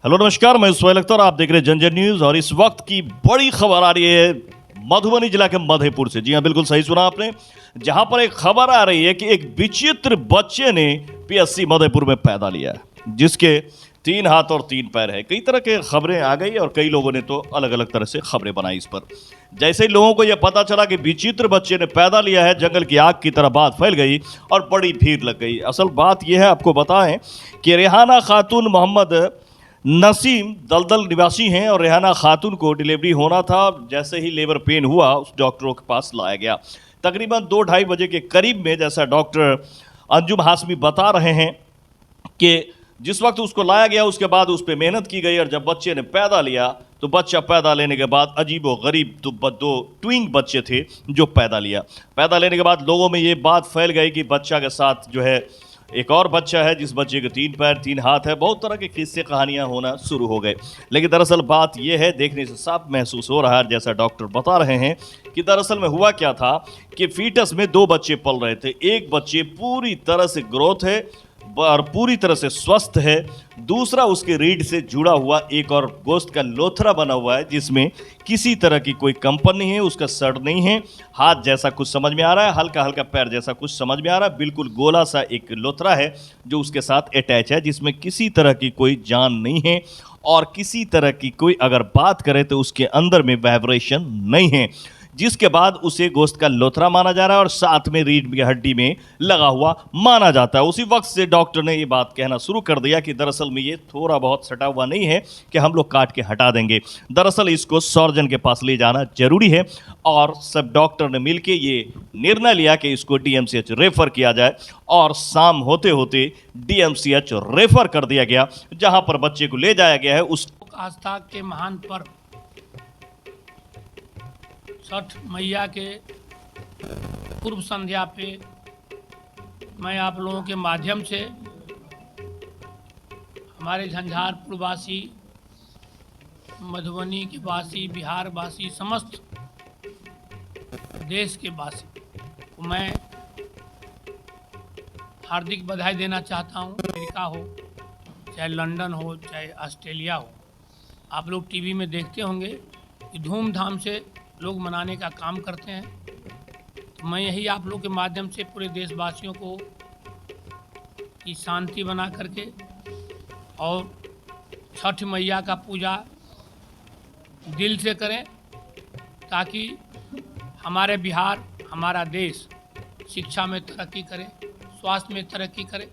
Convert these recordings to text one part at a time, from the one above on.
Hello नमस्कार, मैं सुहेल अख्तर, आप देख रहे हैं जनजन न्यूज। और इस वक्त की बड़ी खबर आ रही है मधुबनी जिला के मधेपुर से। जी हां, बिल्कुल सही सुना आपने। जहां पर एक खबर आ रही है कि एक विचित्र बच्चे ने पीएससी मधेपुर में पैदा लिया है, जिसके 3 हाथ और 3 पैर है। कई तरह के खबरें आ गई और कई लोगों ने तो अलग अलग तरह से खबरें बनाई इस पर। जैसे ही लोगों को यह पता चला कि विचित्र बच्चे ने पैदा लिया है, जंगल की आग की तरह बात फैल गई और बड़ी भीड़ लग गई। असल बात यह है, आपको बताएं कि रेहाना खातून मोहम्मद नसीम दलदल निवासी हैं और रेहाना खातून को डिलीवरी होना था। जैसे ही लेबर पेन हुआ, उस डॉक्टरों के पास लाया गया। तकरीबन 2-2:30 बजे के करीब में, जैसा डॉक्टर अंजुम हाशमी बता रहे हैं कि जिस वक्त उसको लाया गया उसके बाद उस पर मेहनत की गई और जब बच्चे ने पैदा लिया तो बच्चा पैदा लेने के बाद अजीब व गरीब दो ट्विंग बच्चे थे जो पैदा लिया। पैदा लेने के बाद लोगों में ये बात फैल गई कि बच्चा के साथ जो है एक और बच्चा है, जिस बच्चे के 3 पैर 3 हाथ है। बहुत तरह के किस्से कहानियां होना शुरू हो गए। लेकिन दरअसल बात यह है, देखने से साफ महसूस हो रहा है, जैसा डॉक्टर बता रहे हैं कि दरअसल में हुआ क्या था कि फीटस में 2 बच्चे पल रहे थे। एक बच्चे पूरी तरह से ग्रोथ है और पूरी तरह से स्वस्थ है, दूसरा उसके रीढ़ से जुड़ा हुआ एक और गोश्त का लोथरा बना हुआ है, जिसमें किसी तरह की कोई कंपन नहीं है, उसका सड़ नहीं है। हाथ जैसा कुछ समझ में आ रहा है, हल्का हल्का पैर जैसा कुछ समझ में आ रहा है। बिल्कुल गोला सा एक लोथरा है जो उसके साथ अटैच है, जिसमें किसी तरह की कोई जान नहीं है और किसी तरह की कोई अगर बात करें तो उसके अंदर में वाइब्रेशन नहीं है, जिसके बाद उसे गोश्त का लोथरा माना जा रहा है और साथ में रीढ़ की हड्डी में लगा हुआ माना जाता है। उसी वक्त से डॉक्टर ने ये बात कहना शुरू कर दिया कि दरअसल में ये थोड़ा बहुत सटा हुआ नहीं है कि हम लोग काट के हटा देंगे, दरअसल इसको सर्जन के पास ले जाना जरूरी है। और सब डॉक्टर ने मिलकर ये निर्णय लिया कि इसको डीएमसीएच रेफर किया जाए और शाम होते होते डीएमसीएच रेफर कर दिया गया, जहां पर बच्चे को ले जाया गया है। उस आस्था के महान पर्व छठ मैया के पूर्व संध्या पे मैं आप लोगों के माध्यम से हमारे झंझारपुर वासी, मधुबनी के वासी, बिहार वासी, समस्त देश के वासी को मैं हार्दिक बधाई देना चाहता हूँ। अमेरिका हो, चाहे लंदन हो, चाहे ऑस्ट्रेलिया हो, आप लोग टीवी में देखते होंगे कि धूमधाम से लोग मनाने का काम करते हैं। तो मैं यही आप लोग के माध्यम से पूरे देशवासियों को की शांति बना करके और छठ मैया का पूजा दिल से करें, ताकि हमारे बिहार, हमारा देश शिक्षा में तरक्की करे, स्वास्थ्य में तरक्की करे।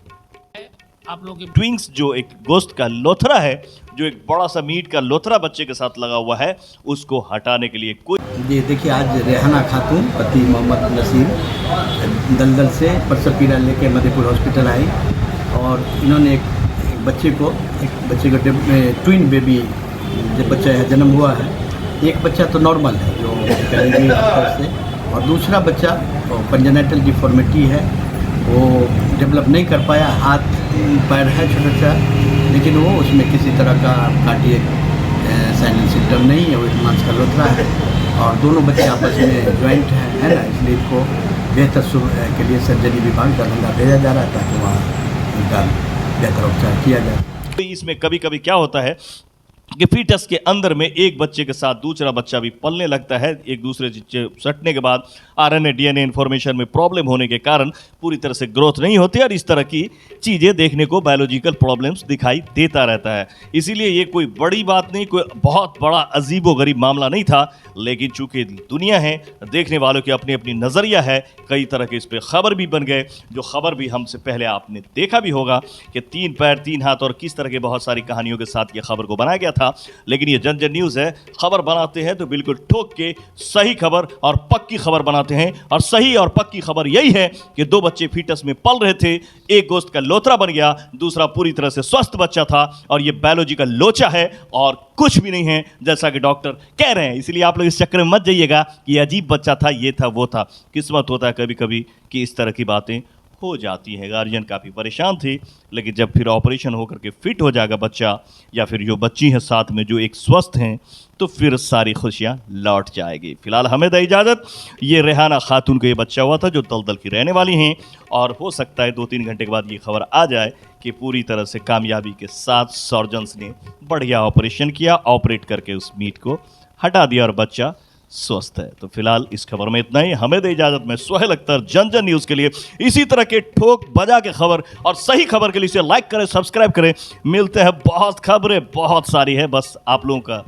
आप लोग के ट्विंग्स जो एक गोश्त का लोथरा है, जो एक बड़ा सा मीट का लोथरा बच्चे के साथ लगा हुआ है, उसको हटाने के लिए कोई जी देखिए, आज रेहाना खातून पति मोहम्मद नसीम दलदल से प्रसव पीड़ा लेके मधेपुर हॉस्पिटल आई और इन्होंने एक बच्चे को ट्विन बेबी जब बच्चा जन्म हुआ है। एक बच्चा तो नॉर्मल है जो कहेंगे से, और दूसरा बच्चा कंजेनिटल डिफॉर्मिटी है, वो डेवलप नहीं कर पाया। हाथ पैर है छोटा सा, लेकिन वो उसमें किसी तरह का कार्डियक साइलेंट सिस्टम नहीं है, वो एक मांस का लोथरा है और दोनों बच्चे आपस में ज्वाइंट है ना, इसलिए इसको बेहतर के लिए सर्जरी विभाग दरभंगा भेजा जा रहा है ताकि वहाँ उनका बेहतर उपचार किया जाए। इसमें कभी कभी क्या होता है कि फीटस के अंदर में एक बच्चे के साथ दूसरा बच्चा भी पलने लगता है। एक दूसरे से सटने के बाद आरएनए डीएनए इन्फॉर्मेशन में प्रॉब्लम होने के कारण पूरी तरह से ग्रोथ नहीं होती और इस तरह की चीज़ें देखने को बायोलॉजिकल प्रॉब्लम्स दिखाई देता रहता है। इसीलिए ये कोई बड़ी बात नहीं, कोई बहुत बड़ा अजीबोगरीब मामला नहीं था। लेकिन चूंकि दुनिया है, देखने वालों की अपनी अपनी नज़रिया है, कई तरह के इस पर खबर भी बन गए। जो खबर भी हमसे पहले आपने देखा भी होगा कि 3 पैर 3 हाथ और किस तरह के बहुत सारी कहानियों के साथ ये खबर को बनाया गया था। लेकिन ये जनजन न्यूज़ है, खबर बनाते हैं तो बिल्कुल ठोक के सही खबर और पक्की खबर बनाते हैं। और सही और पक्की खबर यही है कि 2 बच्चे फीटस में पल रहे थे, एक गोश्त का लोथरा बन गया, दूसरा पूरी तरह से स्वस्थ बच्चा था और ये बायोलॉजिकल लोचा है और कुछ भी नहीं है, जैसा कि डॉक्टर कह रहे हैं। इसलिए आप लोग इस चक्कर में मत जाइएगा कि अजीब बच्चा था, ये था, वो था। किस्मत होता है कभी कभी कि इस तरह की बातें हो जाती है। गार्जियन काफ़ी परेशान थे, लेकिन जब फिर ऑपरेशन होकर के फिट हो जाएगा बच्चा या फिर जो बच्ची है साथ में जो एक स्वस्थ हैं, तो फिर सारी खुशियाँ लौट जाएगी। फिलहाल हमें दे इजाज़त। ये रेहाना खातून को ये बच्चा हुआ था जो दलदल की रहने वाली हैं, और हो सकता है 2-3 घंटे के बाद ये खबर आ जाए कि पूरी तरह से कामयाबी के साथ सर्जन्स ने बढ़िया ऑपरेशन किया, ऑपरेट करके उस मीट को हटा दिया और बच्चा स्वस्थ है। तो फिलहाल इस खबर में इतना ही। हमें दे इजाजत। में सोहेल अख्तर, जन न्यूज़ के लिए इसी तरह के ठोक बजा के खबर और सही खबर के लिए इसे लाइक करें, सब्सक्राइब करें। मिलते हैं, बहुत खबरें बहुत सारी है, बस आप लोगों का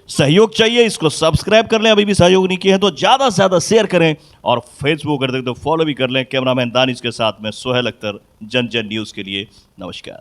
सहयोग चाहिए। इसको सब्सक्राइब कर लें, अभी भी सहयोग नहीं किया है तो ज़्यादा से ज़्यादा शेयर करें, और फेसबुक कर दें तो फॉलो भी कर लें। कैमरामैन दानिश के साथ में सोहेल अख्तर, जन न्यूज़ के लिए नमस्कार।